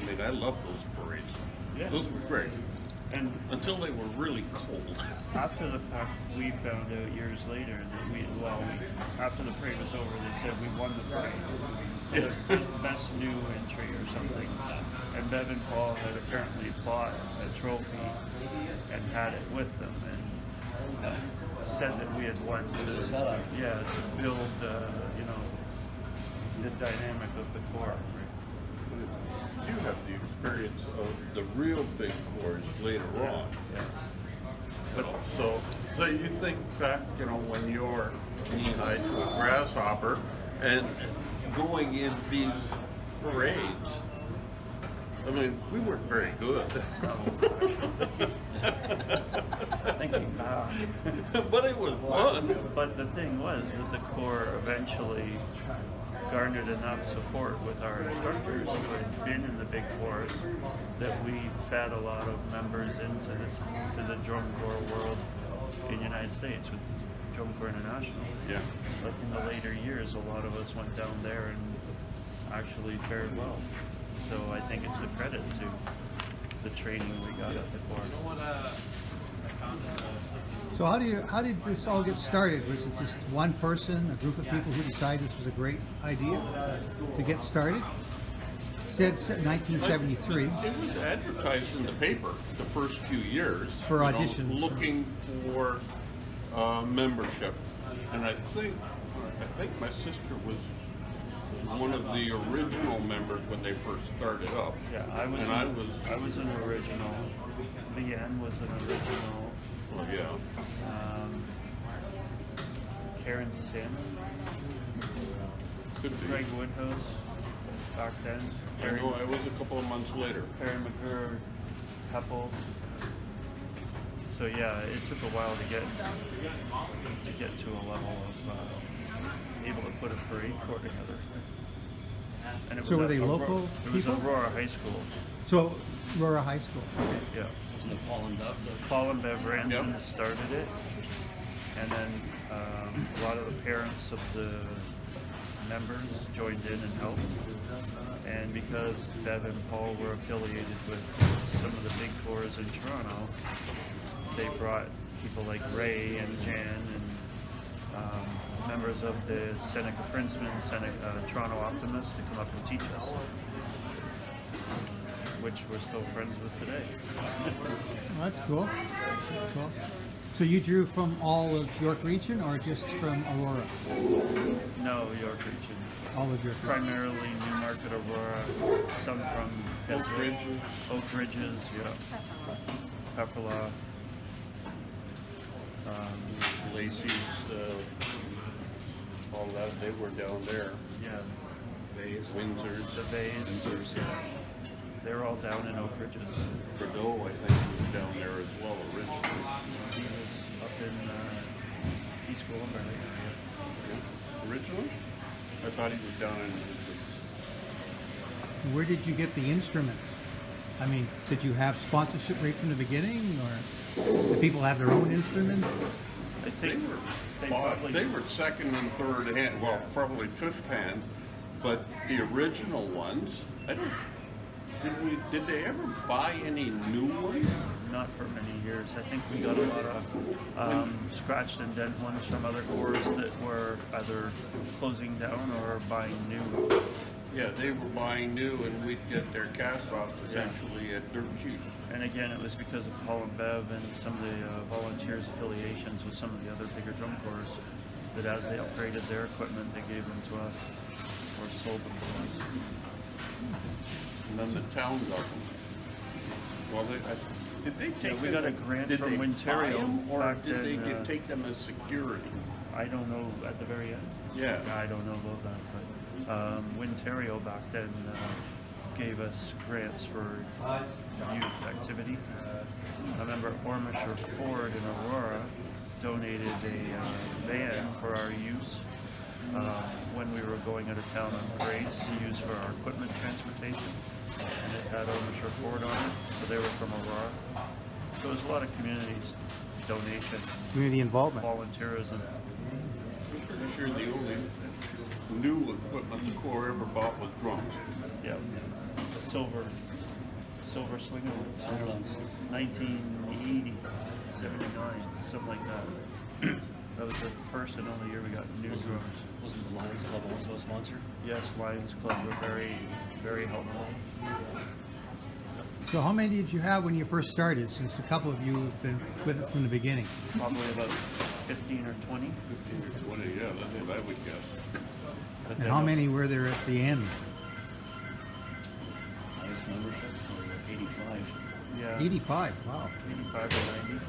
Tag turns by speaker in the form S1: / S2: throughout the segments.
S1: mean, I loved those parades.
S2: Yeah.
S1: Those were great.
S2: And
S1: Until they were really cold.
S2: after the fact, we found out years later that after the parade was over, they said we won the parade. The best new entry or something. And Bev and Paul had apparently bought a trophy and had it with them and said that we had won to
S3: setup.
S2: Yeah, to build, the dynamic of the Corp.
S1: You have the experience of the real big corps later on.
S2: Yeah.
S1: But so you think back, when you're knee-high to a grasshopper and going in these parades. I mean, we weren't very good.
S2: Thinking back.
S1: But it was fun.
S2: But the thing was that the Corps eventually garnered enough support with our instructors who had been in the big corps that we fed a lot of members to the drum corps world in the United States with Drum Corps International.
S1: Yeah.
S2: But in the later years, a lot of us went down there and actually fared well. So I think it's a credit to the training we got at the Corps.
S4: So how did this all get started? Was it just one person, a group of people who decided this was a great idea to get started? Said 1973.
S1: It was advertised in the paper the first few years.
S4: For auditions.
S1: Looking for membership. And I think my sister was one of the original members when they first started up.
S2: Yeah, I was an original. Leanne was an original.
S1: Well, yeah.
S2: Karen Salmon,
S1: Could be.
S2: Greg Woodhouse, back then.
S1: I know it was a couple of months later.
S2: Perry McGurr, Heppel. So yeah, it took a while to get to a level of able to put a parade corps together. And it
S4: So
S2: was
S4: were they local
S2: It was
S4: people?
S2: Aurora High School.
S4: So Aurora High School.
S2: Yeah.
S3: Isn't it Paul and Bev?
S2: Paul and Bev Ranson
S1: Yep.
S2: started it, and then a lot of the parents of the members joined in and helped. And because Bev and Paul were affiliated with some of the big corps in Toronto, they brought people like Ray and Jan and members of the Seneca Princeman, Toronto Optimists to come up and teach us, which we're still friends with today.
S4: Oh, that's cool. That's cool. So you drew from all of York Region or just from Aurora?
S2: No, York Region.
S4: All of York Region.
S2: Primarily Newmarket, Aurora, some from
S1: Oak
S2: Keswick,
S1: Ridges.
S2: Oak Ridges, yeah. Pepperlaw.
S1: Lacey's, all that, they were down there.
S2: Yeah,
S1: Windsor's.
S2: the Bays. They're all down in Oak Ridges.
S1: Bordeaux, I think, was down there as well originally.
S2: He was up in East Gwillimbury area.
S1: Yeah. Originally? I thought he was down in.
S4: Where did you get the instruments? I mean, did you have sponsorship right from the beginning, or did people have their own instruments?
S2: I think
S1: They were second and third hand, well, probably fifth hand, but the original ones, did they ever buy any new ones?
S2: not for many years. I think we got a lot of scratched and dent ones from other corps that were either closing down or buying new.
S1: Yeah, they were buying new and we'd get their cast-offs essentially at dirt cheap.
S2: And again, it was because of Paul and Bev and some of the volunteers' affiliations with some of the other bigger drum corps that as they upgraded their equipment, they gave them to us or sold them to us.
S1: And then the town got them. Well, did they take
S2: Yeah, we
S1: them?
S2: got a grant
S1: Did
S2: from
S1: they
S2: Ontario
S1: buy 'em, or
S2: back
S1: did they
S2: then,
S1: take them as security?
S2: I don't know at the very end.
S1: Yeah.
S2: I don't know about that, but Ontario back then gave us grants for youth activity. I remember Ormisher Ford in Aurora donated a van for our use when we were going out of town on parades to use for our equipment transportation. And it had Ormisher Ford on it, so they were from Aurora. So it was a lot of communities, donation,
S4: Community involvement.
S2: volunteerism.
S1: I'm pretty sure the only new equipment the Corps ever bought was drums.
S2: Yeah. silver Slingerlands. 1980, 79, something like that. That was the first and only year we got new drums.
S3: Wasn't the Lions Club also a sponsor?
S2: Yes, Lions Club were very, very helpful.
S4: So how many did you have when you first started, since a couple of you have been with it from the beginning?
S2: Probably about 15 or 20.
S1: 15 or 20, yeah, that's what I would guess.
S2: But
S4: And
S2: then
S4: how many were there at the end?
S3: Highest membership, 85.
S2: Yeah,
S4: 85, wow.
S2: 85 or 90.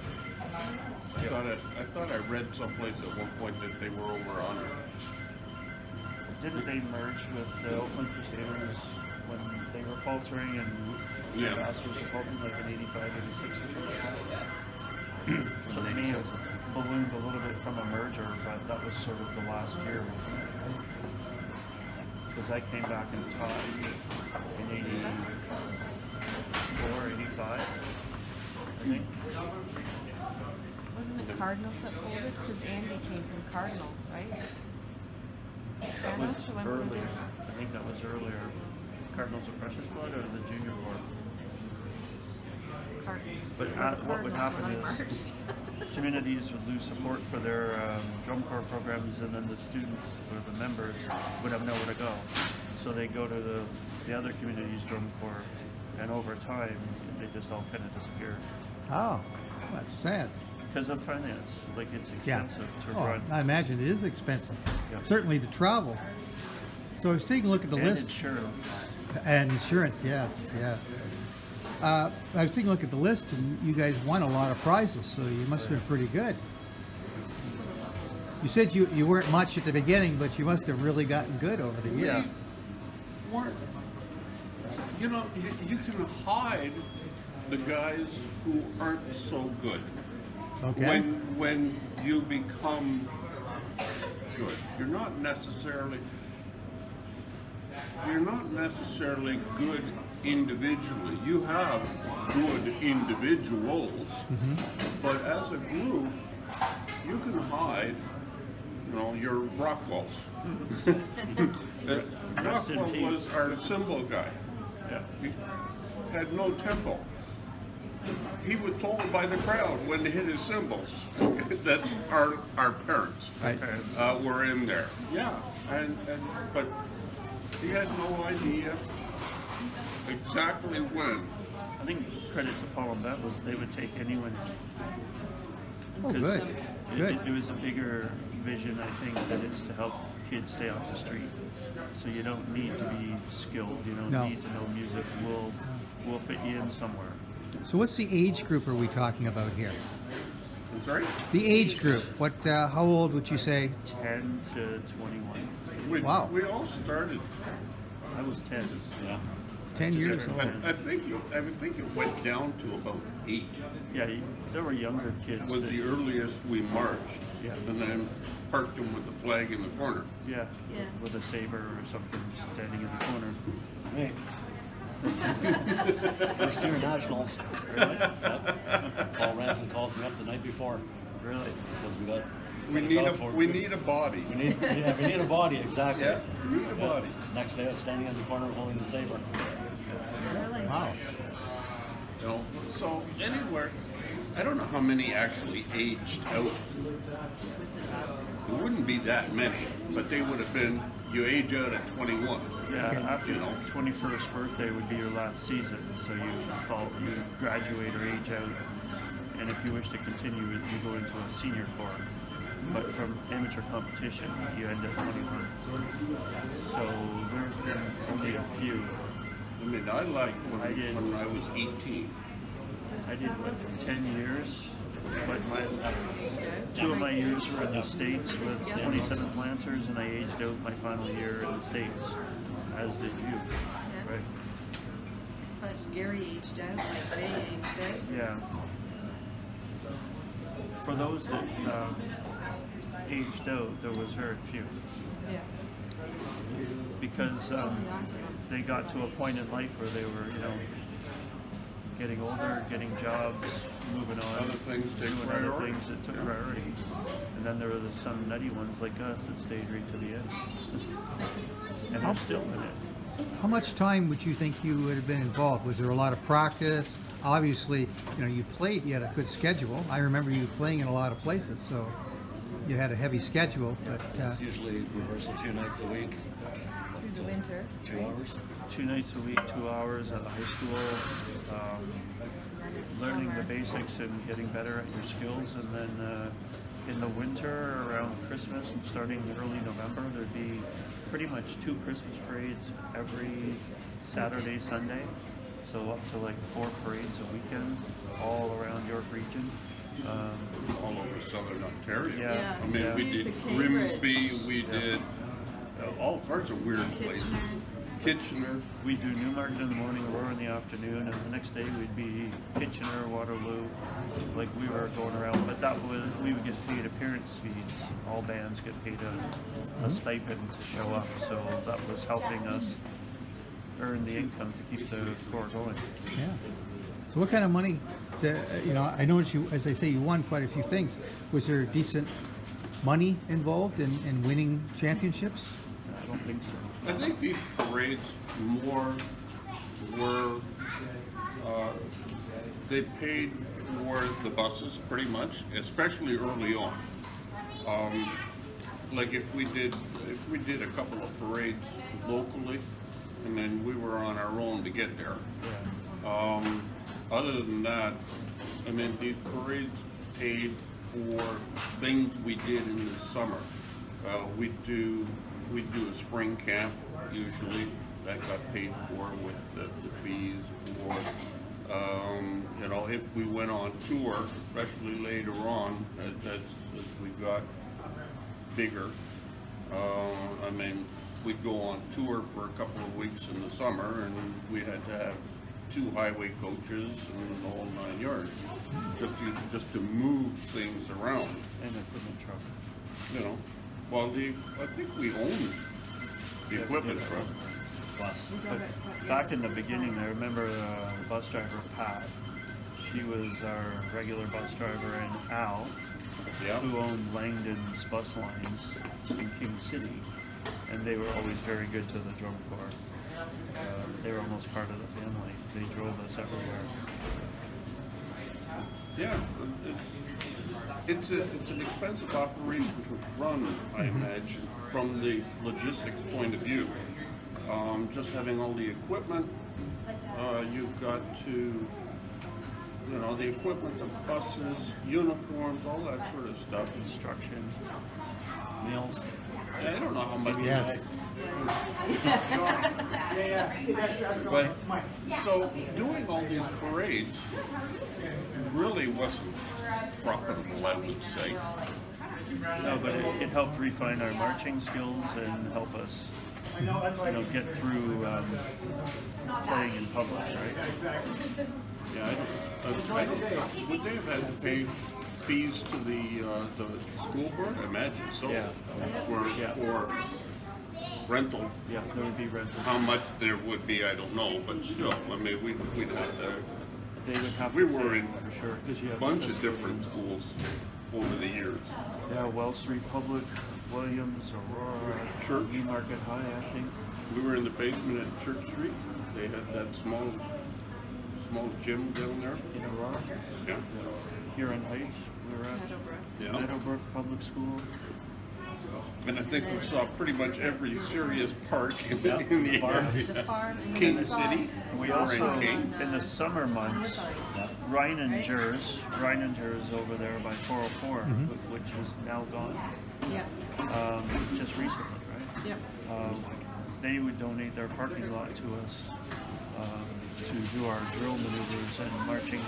S1: I thought I read someplace at one point that they were over 100.
S2: Didn't they merge with the Oakland Crusaders when they were faltering and the
S1: Yeah.
S2: Ambassadors were faltering like in 85, 86 or something? So it may have ballooned a little bit from a merger, but that was sort of the last year. Because I came back and taught in 84, 85, I think.
S5: Wasn't it Cardinals that folded? Because Andy came from Cardinals, right?
S2: That was earlier. I think that was earlier. Cardinals of Precious Blood or the Junior Corp?
S5: Cardinals.
S2: But what would happen is communities would lose support for their drum corps programs, and then the students or the members would have nowhere to go. So they go to the other communities' drum corps, and over time, they just all kind of disappear.
S4: Oh, that's sad.
S2: Because of finance, like it's
S4: Yeah.
S2: expensive to
S4: Oh,
S2: run.
S4: I imagine it is expensive.
S2: Yeah.
S4: Certainly to travel. So I was taking a look at the
S2: And
S4: list.
S2: insurance.
S4: And insurance, yes, yes. I was taking a look at the list, and you guys won a lot of prizes, so you must have been pretty good. You said you weren't much at the beginning, but you must have really gotten good over the years.
S2: Yeah.
S1: Weren't, you know, you can hide the guys who aren't so good.
S4: Okay.
S1: When you become good, you're not necessarily good individually. You have good individuals, but as a group, you can hide, you know, your Rockwells.
S2: Rest in
S1: Rockwell was
S2: peace.
S1: our cymbal guy.
S2: Yeah.
S1: He had no tempo. He was told by the crowd when to hit his cymbals that our parents
S4: Right.
S1: were in there. Yeah, but he had no idea exactly when.
S2: I think credit to Paul and Beth was they would take anyone.
S4: Oh,
S2: 'Cause
S4: good. Good.
S2: It was a bigger vision, I think, that it's to help kids stay off the street. So you don't need to be skilled. You don't
S4: No.
S2: need to know music. We'll fit you in somewhere.
S4: So what's the age group are we talking about here?
S1: I'm sorry?
S4: The age group. What? How old would you say?
S2: 10 to 21.
S4: Wow.
S1: We all started.
S2: I was 10.
S3: Yeah.
S4: 10 years
S2: I-
S4: old.
S1: I think it went down to about 8.
S2: Yeah, there were younger kids.
S1: Was
S2: that-
S1: the earliest we marched.
S2: Yeah.
S1: And then parked them with the flag in the corner.
S2: Yeah,
S5: Yeah.
S2: with a saber or something standing in the corner.
S3: Hey. First year nationals.
S2: Really?
S3: Yep. Paul Ransom calls me up the night before.
S2: Really?
S3: He says we got.
S1: We need a body.
S3: We need a body, exactly.
S1: Yeah, we need a
S3: Yeah.
S1: body.
S3: Next day I was standing in the corner holding the saber.
S5: Really?
S4: Wow.
S1: You know, so anywhere, I don't know how many actually aged out. It wouldn't be that many, but they would have been, you age out at 21.
S2: Yeah, after
S1: You know.
S2: 21st birthday would be your last season, so you graduate or age out, and if you wish to continue, you go into a senior corps. But from amateur competition, you end at 21. So there's been only a few.
S1: I mean, I left
S2: I did.
S1: when I was 18.
S2: I did 10 years, but 2 of my years were in the States with 27th Lancers, and I aged out my final year in the States, as did you, right?
S5: But Gary aged out, like they aged out.
S2: Yeah. For those that aged out, there was very few,
S5: Yeah.
S2: because
S5: Holding on to them.
S2: they got to a point in life where they were, getting older, getting jobs, moving on,
S1: Other things take
S2: doing
S1: priority.
S2: other things that took priority. And then there were some nutty ones like us that stayed right to the end. And they're still in it.
S4: How much time would you think you would have been involved? Was there a lot of practice? Obviously, you played, you had a good schedule. I remember you playing in a lot of places, so you had a heavy schedule, but
S3: It's usually rehearsal 2 nights a week,
S5: Through the winter.
S3: 2 hours.
S2: 2 nights a week, 2 hours at the high school, learning the basics and getting better at your skills. And then in the winter, around Christmas and starting early November, there'd be pretty much 2 Christmas parades every Saturday, Sunday. So up to like 4 parades a weekend, all around York region.
S1: All over southern Ontario.
S2: Yeah.
S1: I mean,
S2: Yeah.
S1: we did
S5: Music
S1: Grimsby,
S5: Cambridge.
S1: we did all sorts of weird places. Kitchener.
S2: We'd do Newmarket in the morning, Aurora in the afternoon, and the next day we'd be Kitchener, Waterloo. Like we were going around, but that was, we would get paid appearance fees. All bands get paid a stipend to show up, so that was helping us earn the income to keep the Corps going.
S4: yeah. So what kind of money, I noticed you, as I say, you won quite a few things. Was there decent money involved in winning championships?
S2: I don't think so.
S1: I think these parades more were, they paid for the buses pretty much, especially early on. Like if we did a couple of parades locally, and then we were on our own to get there. Other than that, I mean, these parades paid for things we did in the summer. We do a spring camp usually, that got paid for with the fees. Or if we went on tour, especially later on, as we got bigger, I mean, we'd go on tour for a couple of weeks in the summer, and we had to have 2 highway coaches and the whole 9 yards, just to move things around.
S2: And equipment truck.
S1: Well, I think we owned the equipment truck.
S3: Plus,
S2: But back in the beginning, I remember the bus driver, Pat. She was our regular bus driver, and Al,
S1: Yeah.
S2: who owned Langdon's bus lines in King City, and they were always very good to the drum corps. They were almost part of the family. They drove us everywhere.
S1: Yeah, it's an expensive operation to run, I imagine, from the logistics point of view. Just having all the equipment, you've got to, the equipment, the buses, uniforms, all that sort of stuff.
S2: Instruction.
S3: meals.
S1: I don't know how much.
S4: Yes.
S1: But so doing all these parades really wasn't profitable, I would say.
S2: No, but it helped refine our marching skills and help us, get through playing in public, right?
S1: Yeah, I don't, would they have had to pay fees to the school board? I imagine so.
S2: Yeah.
S1: For rental.
S2: Yeah, there would be rental.
S1: How much there would be, I don't know, but still, I mean, we'd have to.
S2: They would have
S1: We
S2: to
S1: were
S2: pay
S1: in
S2: for sure, because you
S1: a
S2: have
S1: bunch of different schools over the years.
S2: Yeah, Wells Street Public, Williams, Aurora,
S1: Church.
S2: Newmarket High, I think.
S1: We were in the basement at Church Street. They had that small gym down there.
S2: In Aurora,
S1: Yeah.
S2: Huron Heights, we were at
S1: Yeah.
S2: Meadowbrook Public School.
S1: And I think we saw pretty much every serious park in the
S5: The
S1: area.
S5: farm and
S1: King
S5: then
S1: City.
S2: We
S1: or
S2: also,
S1: in King.
S2: in the summer months, Reiningers over there by 404, which is now gone,
S5: Yeah,
S2: just recently, right?
S5: yeah.
S2: They would donate their parking lot to us to do our drill maneuvers and marching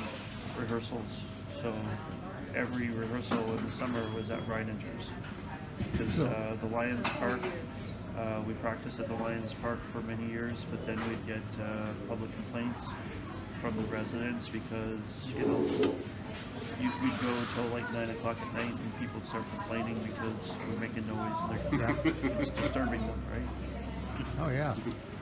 S2: rehearsals. So every rehearsal in the summer was at Reiningers. Because the Lions Park, we practiced at the Lions Park for many years, but then we'd get public complaints from the residents because, we'd go till like 9 o'clock at night and people would start complaining because we're making noise. It's disturbing them, right?
S4: Oh, yeah.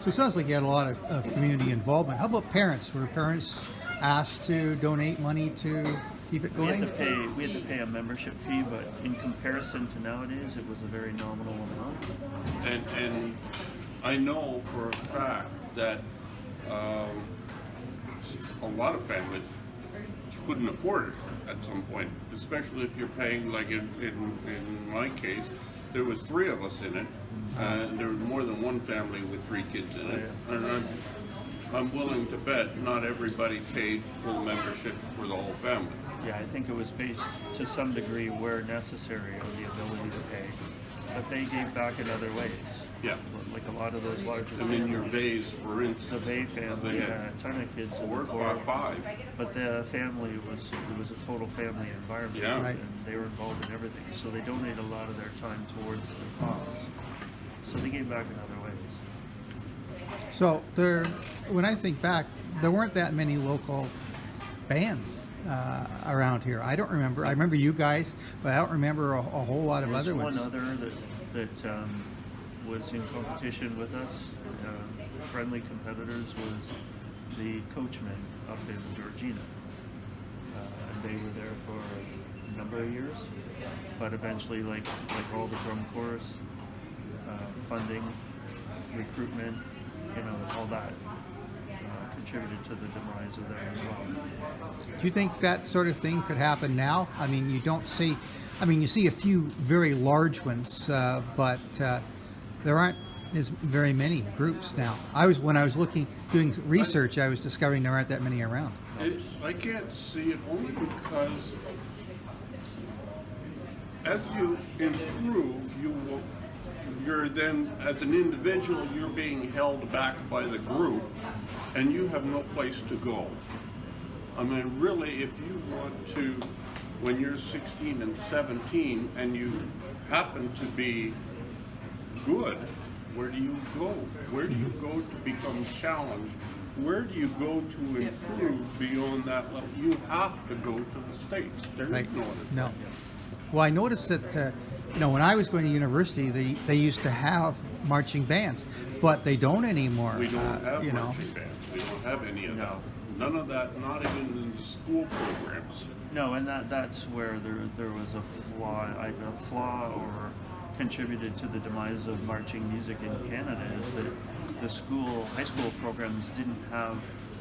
S4: So it sounds like you had a lot of community involvement. How about parents? Were parents asked to donate money to keep it
S2: We
S4: going?
S2: had to pay a membership fee, but in comparison to nowadays, it was a very nominal amount.
S1: And I know for a fact that a lot of families couldn't afford it at some point, especially if you're paying, like in my case, there was 3 of us in it, and there was more than one family with 3 kids in it, and I'm willing to bet not everybody paid full membership for the whole family.
S2: Yeah, I think it was based to some degree where necessary on the ability to pay, but they gave back in other ways.
S1: Yeah.
S2: Like a lot of those larger
S1: I mean, your
S2: families.
S1: Bays, for
S2: The
S1: instance,
S2: Bay family
S1: They
S2: had
S1: had
S2: a ton of kids. in
S1: 4
S2: the
S1: or
S2: Corp,
S1: 5.
S2: But the family was a total family environment,
S1: Yeah.
S4: Right.
S2: and they were involved in everything. So they donated a lot of their time towards the cause. So they gave back in other ways.
S4: So when I think back, there weren't that many local bands around here. I don't remember. I remember you guys, but I don't remember a whole lot of
S2: There was
S4: other
S2: one
S4: ones.
S2: other that was in competition with us. Friendly competitors was the Coachmen up in Georgina. And they were there for a number of years. But eventually, like all the drum corps, funding, recruitment, all that contributed to the demise of that as well.
S4: Do you think that sort of thing could happen now? I mean, you don't see, you see a few very large ones, but there aren't as very many groups now. When I was doing research, I was discovering there aren't that many around.
S1: I can't see it only because as you improve, you're then, as an individual, you're being held back by the group, and you have no place to go. I mean, really, if you want to, when you're 16 and 17, and you happen to be good, where do you go? Where do you go to become challenged? Where do you go to improve beyond that level? You have to go to the States. There is
S4: Right.
S1: no other.
S4: No. Well, I noticed that, when I was going to university, they used to have marching bands, but they don't anymore.
S1: We don't have
S4: you know.
S1: marching bands. We don't have any of
S2: No.
S1: that. None of that, not even in the school programs.
S2: No, and that's where there was a flaw or contributed to the demise of marching music in Canada is that the high school programs didn't have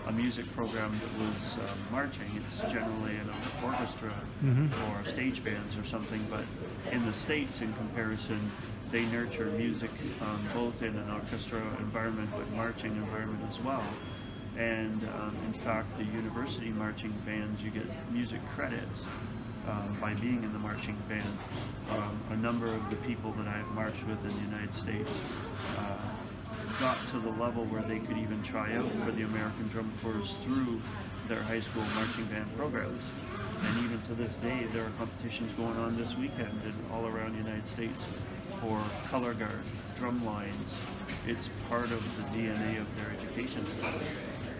S2: a music program that was marching. It's generally an orchestra or stage bands or something, but in the States, in comparison, they nurture music both in an orchestra environment but marching environment as well. And in fact, the university marching bands, you get music credits by being in the marching band. A number of the people that I've marched with in the United States got to the level where they could even try out for the American Drum Corps through their high school marching band programs. And even to this day, there are competitions going on this weekend and all around the United States for color guard, drum lines. It's part of the DNA of their education system,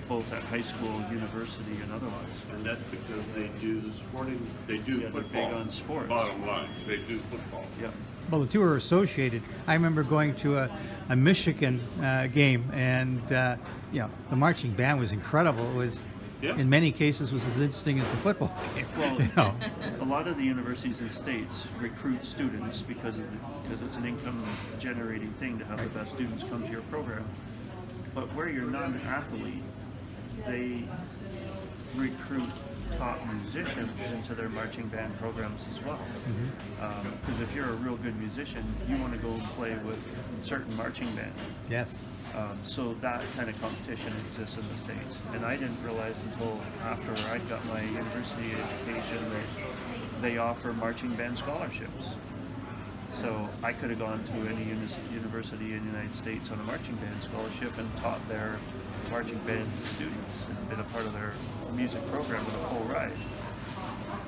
S2: both at high school, university, and otherwise.
S1: And that's because they do the sporting, they do
S2: Yeah, they're
S1: football.
S2: big on sports.
S1: Bottom line, they do football.
S2: Yep.
S4: Well, the two are associated. I remember going to a Michigan game, and the marching band was incredible. It was,
S1: Yeah.
S4: in many cases, was as interesting as the football game.
S2: Well, a lot of the universities and states recruit students because it's an income-generating thing to have the best students come to your program. But where you're not an athlete, they recruit top musicians into their marching band programs as well. Because if you're a real good musician, you want to go and play with certain marching bands.
S4: Yes.
S2: So that kind of competition exists in the States. And I didn't realize until after I got my university education that they offer marching band scholarships. So I could have gone to any university in the United States on a marching band scholarship and taught their marching band students and been a part of their music program with a full ride.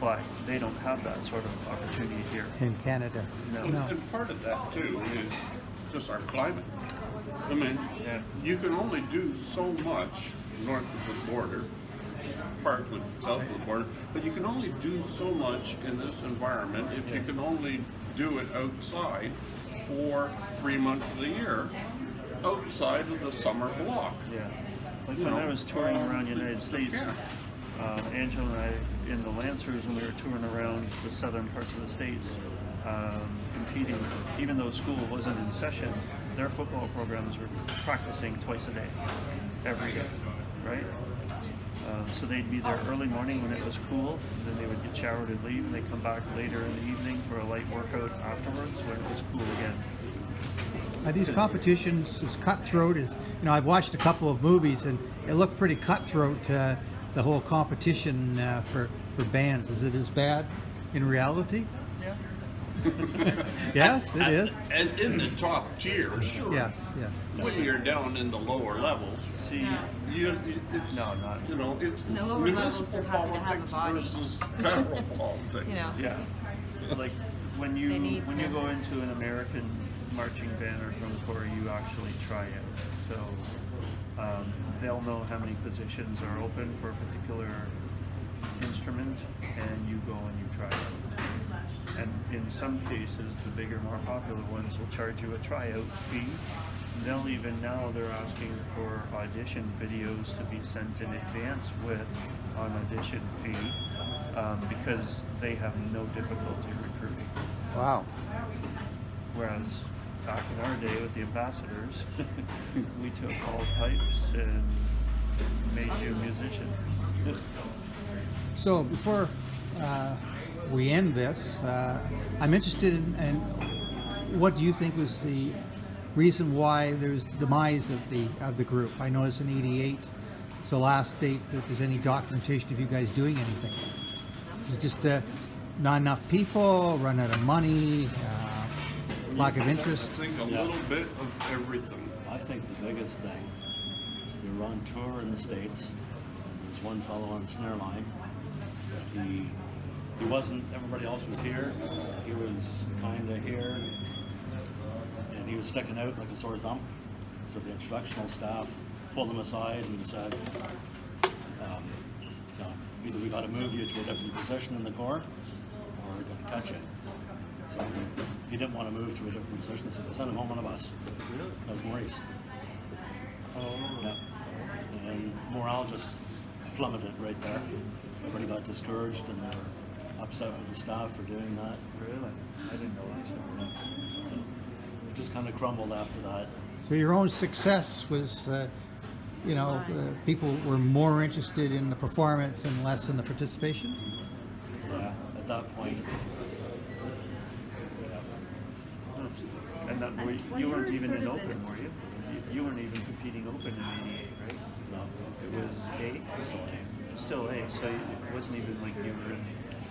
S2: But they don't have that sort of opportunity here.
S4: In Canada.
S2: No.
S1: And part of that too is just our climate. I mean,
S2: Yeah.
S1: you can only do so much north of the border, partly south of the border, but you can only do so much in this environment if you can only do it outside for 3 months of the year, outside of the summer block.
S2: Yeah. Like
S1: You
S2: when
S1: know,
S2: I was touring around the United States,
S1: yeah.
S2: Angela and I in the Lancers, when we were touring around the southern parts of the states, competing, even though school wasn't in session, their football programs were practicing twice a day, every day, right? So they'd be there early morning when it was cool, then they would get showered and leave, and they'd come back later in the evening for a light workout afterwards when it was cool again.
S4: Are these competitions as cutthroat as, I've watched a couple of movies and it looked pretty cutthroat, the whole competition for bands. Is it as bad in reality?
S2: Yeah.
S4: Yes, it is.
S1: And in the top tier, sure.
S4: Yes, yes.
S1: When you're down in the lower levels,
S2: See,
S1: it's,
S2: no, not.
S1: it's
S5: The lower levels are having to have a body.
S1: versus federal politics.
S2: Yeah, like when
S5: They
S2: you
S5: need them.
S2: go into an American marching band or drum corps, you actually try it. So they'll know how many positions are open for a particular instrument, and you go and you try it. And in some cases, the bigger, more popular ones will charge you a tryout fee. They'll even now they're asking for audition videos to be sent in advance with an audition fee because they have no difficulty recruiting.
S4: Wow.
S2: Whereas back in our day with the ambassadors, we took all types and made you a musician.
S4: So before we end this, I'm interested in what do you think was the reason why there's demise of the group? I know it's in '88. It's the last date that there's any documentation of you guys doing anything. Is it just not enough people, run out of money, lack of interest?
S1: I think a little bit of everything.
S3: I think the biggest thing, we were on tour in the States. There's one fellow on the snare line. He wasn't, everybody else was here. He was kind of here. And he was sticking out like a sore thumb. So the instructional staff pulled him aside and said, either we got to move you to a different position in the Corps, or we're going to cut you. So he didn't want to move to a different position, so they sent him home on a bus. That was Maurice. Yeah. And morale just plummeted right there. Everybody got discouraged and they were upset with the staff for doing that.
S2: Really? I didn't know that.
S3: Yeah. So it just kind of crumbled after that.
S4: So your own success was, people were more interested in the performance and less in the participation?
S3: Yeah, at that point.
S2: And that, you weren't even in open, were you? You weren't even competing open in '88, right?
S3: No,
S2: It was A? Still A, so it wasn't even like you were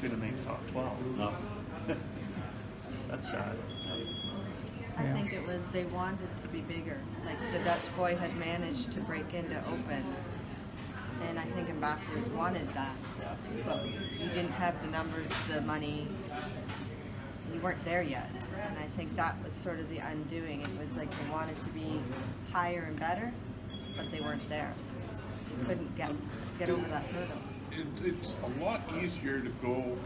S2: going to make top 12.
S3: no.
S2: That's sad.
S5: I
S4: Yeah.
S5: think it was they wanted to be bigger. Like the Dutch boy had managed to break into open, and I think ambassadors wanted that. But you didn't have the numbers, the money. You weren't there yet, and I think that was sort of the undoing. It was like they wanted to be higher and better, but they weren't there. You couldn't get over that hurdle.
S1: It's a lot easier to go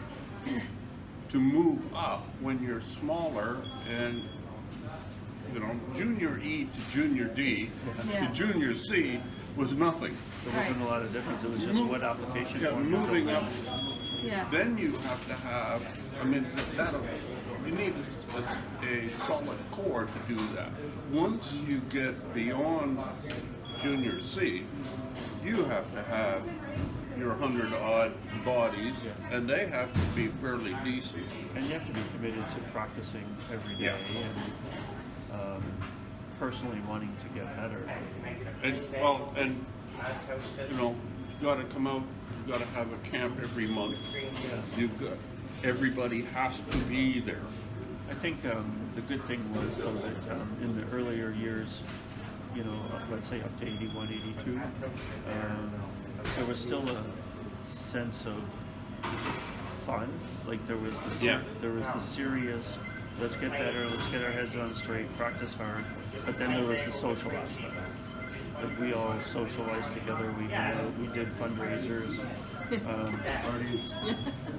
S1: to move up when you're smaller, and junior E to junior D
S5: Yeah.
S1: to junior C was nothing.
S2: There wasn't a lot of difference. It was just what application
S1: Yeah,
S2: form you
S1: moving
S2: filled
S1: up,
S2: in.
S5: Yeah.
S1: then you have to have, you need a solid core to do that. Once you get beyond junior C, you have to have your 100-odd bodies, and they have to be fairly decent.
S2: And you have to be committed to practicing every day
S1: Yeah.
S2: and personally wanting to get better.
S1: And you got to come out. You got to have a camp every month. You've got everybody has to be there.
S2: I think the good thing was though that in the earlier years, let's say up to 81, 82, there was still a sense of fun. Like there was the serious, let's get better, let's get our heads on straight, practice hard. But then there was the social aspect. Like we all socialized together. We did fundraisers.
S3: Parties,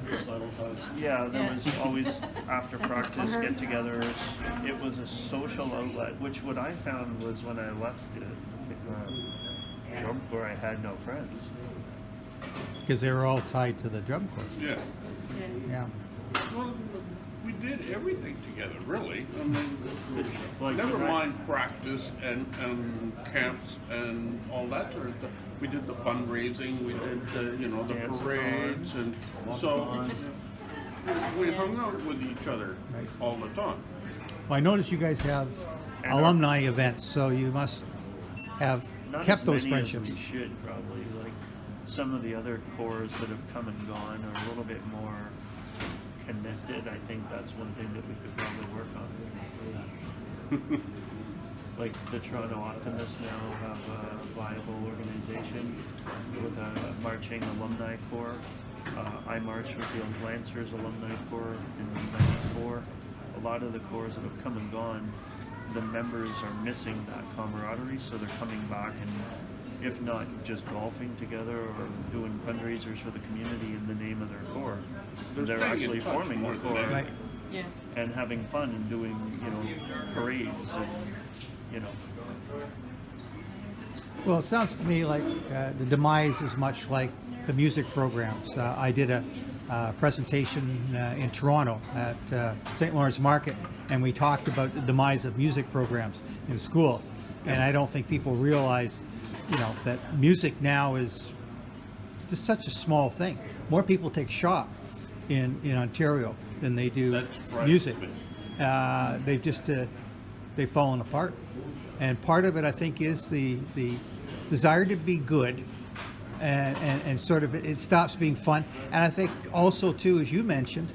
S3: recitals house.
S2: Yeah, there was always after practice get-togethers. It was a social outlet, which what I found was when I left the drum corps, I had no friends.
S4: Because they were all tied to the drum corps.
S1: Yeah.
S4: Yeah.
S1: Well, we did everything together, really. I mean,
S2: Like,
S1: never
S2: right.
S1: mind practice and camps and all that sort of stuff. We did the fundraising, we did the, you know, the
S2: Dance
S1: parades, and so we hung out with each other
S4: Right.
S1: all the time.
S4: Well, I notice you guys have
S2: And
S4: alumni events, so you must have
S2: Not
S4: kept
S2: as
S4: those
S2: many as
S4: friendships.
S2: we should probably. Like some of the other cores that have come and gone are a little bit more connected. I think that's one thing that we could probably work on. Like the Toronto Optimists now have a viable organization with a marching alumni corps. I marched with the Lancers alumni corps in '94. A lot of the corps that have come and gone, the members are missing that camaraderie, so they're coming back and, if not just golfing together or doing fundraisers for the community in the name of their corps,
S1: They're
S2: they're
S1: staying in
S2: actually
S1: touch
S2: forming
S1: more
S2: the
S1: than
S2: corps
S1: anything.
S4: Right.
S5: Yeah.
S2: and having fun and doing, you know, parades and, you know.
S4: Well, it sounds to me like the demise is much like the music programs. I did a presentation in Toronto at St. Lawrence Market, and we talked about the demise of music programs in schools. And I don't think people realize, you know, that music now is just such a small thing. More people take shop in Ontario than they do
S1: That surprises
S4: music.
S1: me.
S4: They've just they've fallen apart, and part of it I think is the desire to be good, and sort of it stops being fun. And I think also too, as you mentioned,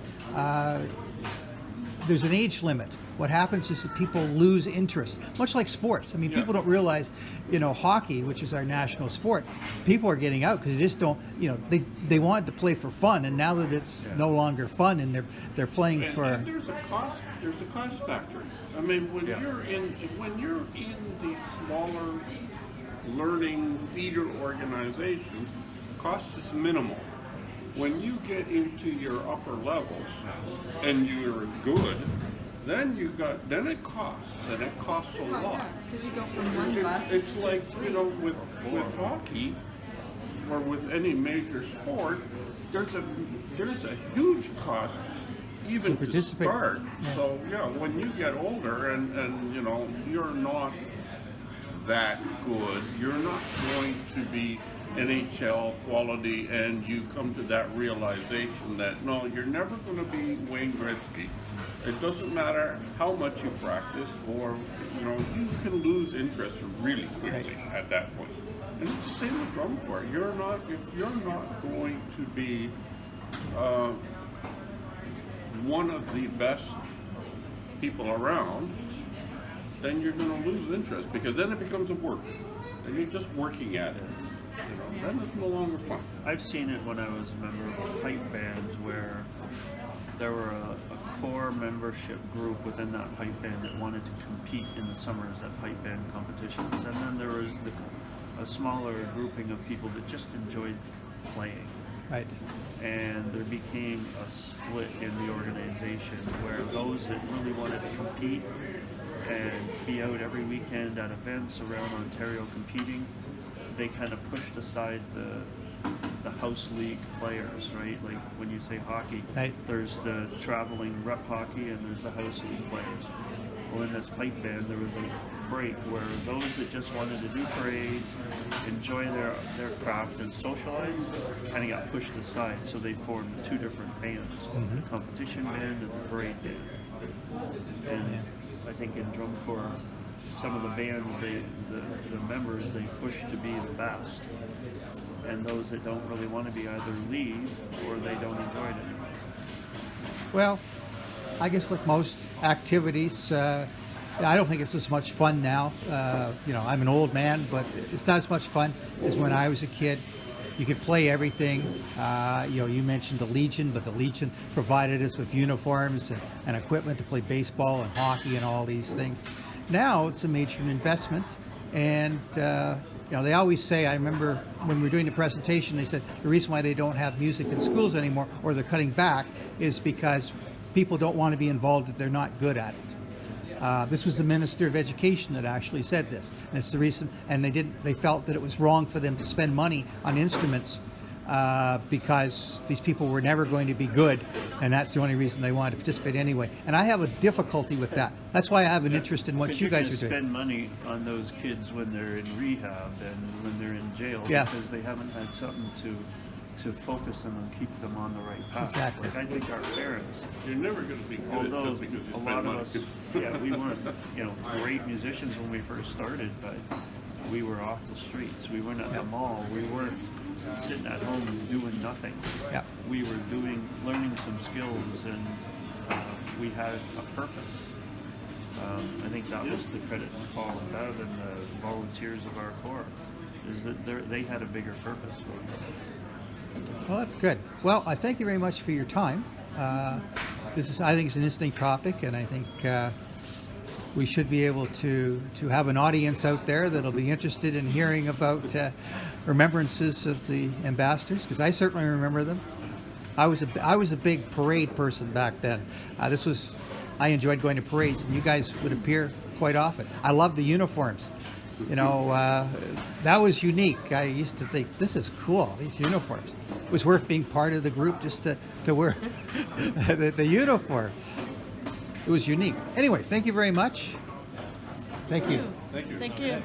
S4: there's an age limit. What happens is that people lose interest, much like sports. I mean,
S1: Yeah.
S4: people don't realize, you know, hockey, which is our national sport, people are getting out because they just don't, you know, they wanted to play for fun, and now that it's no longer fun, and they're playing
S1: And,
S4: for.
S1: and there's a cost factor. I mean, when
S2: Yeah.
S1: you're in the smaller learning feeder organizations, cost is minimal. When you get into your upper levels and you're good, then it costs, and it costs a lot.
S5: Because you go from one bus
S1: It's
S5: to
S1: like,
S5: three.
S1: you know, with hockey or with any major sport, there's a huge cost even
S4: To
S1: to
S4: participate.
S1: start.
S4: Yes.
S1: So yeah, when you get older and you know you're not that good, you're not going to be NHL quality, and you come to that realization that no, you're never going to be Wayne Gretzky. It doesn't matter how much you practice, or you know, you can lose interest really quickly at that point. And it's the same with drum corps. If you're not going to be one of the best people around, then you're going to lose interest, because then it becomes a work, and you're just working at it. You know, then it's no longer fun.
S2: I've seen it when I was a member of a pipe band where there were a core membership group within that pipe band that wanted to compete in the summers at pipe band competitions, and then there was a smaller grouping of people that just enjoyed playing.
S4: Right.
S2: And there became a split in the organization where those that really wanted to compete and be out every weekend at events around Ontario competing, they kind of pushed aside the house league players, right? Like when you say hockey,
S4: Right.
S2: there's the traveling rep hockey and there's the house league players. Well, in this pipe band, there was a break where those that just wanted to do parades, enjoy their craft and socialize, kind of got pushed aside. So they formed two different bands, the competition band and the parade band. And I think in drum corps, some of the bands, the members, they push to be the best. And those that don't really want to be either leave or they don't enjoy it anymore.
S4: Well, I guess like most activities, I don't think it's as much fun now. You know, I'm an old man, but it's not as much fun as when I was a kid. You could play everything. You know, you mentioned the Legion, but the Legion provided us with uniforms and equipment to play baseball and hockey and all these things. Now it's a major investment, and you know, they always say, I remember when we were doing the presentation, they said the reason why they don't have music in schools anymore, or they're cutting back, is because people don't want to be involved if they're not good at it. This was the Minister of Education that actually said this, and it's the reason. And they felt that it was wrong for them to spend money on instruments because these people were never going to be good, and that's the only reason they wanted to participate anyway. And I have a difficulty with that. That's why I have an interest in what
S2: Because
S4: you
S2: you're
S4: guys
S2: gonna
S4: are doing.
S2: spend money on those kids when they're in rehab and when they're in jail
S4: Yeah.
S2: because they haven't had something to focus them and keep them on the right path.
S4: Exactly.
S2: Like I think our parents,
S1: You're never going to be good
S2: although
S1: just because you
S2: a
S1: spend
S2: lot of
S1: money.
S2: us, yeah, we weren't, great musicians when we first started, but we were off the streets. We weren't at the mall. We weren't sitting at home doing nothing.
S4: Yeah.
S2: We were learning some skills, and we had a purpose. I think that was the credit to Paul and Bev and the volunteers of our Corps, is that they had a bigger purpose for us.
S4: Well, that's good. Well, I thank you very much for your time. I think it's an interesting topic, and I think we should be able to have an audience out there that'll be interested in hearing about remembrances of the ambassadors, because I certainly remember them. I was a big parade person back then. I enjoyed going to parades, and you guys would appear quite often. I loved the uniforms. That was unique. I used to think, this is cool, these uniforms. It was worth being part of the group just to wear the uniform. It was unique. Anyway, thank you very much. Thank you.
S1: Thank you.
S5: Thank you.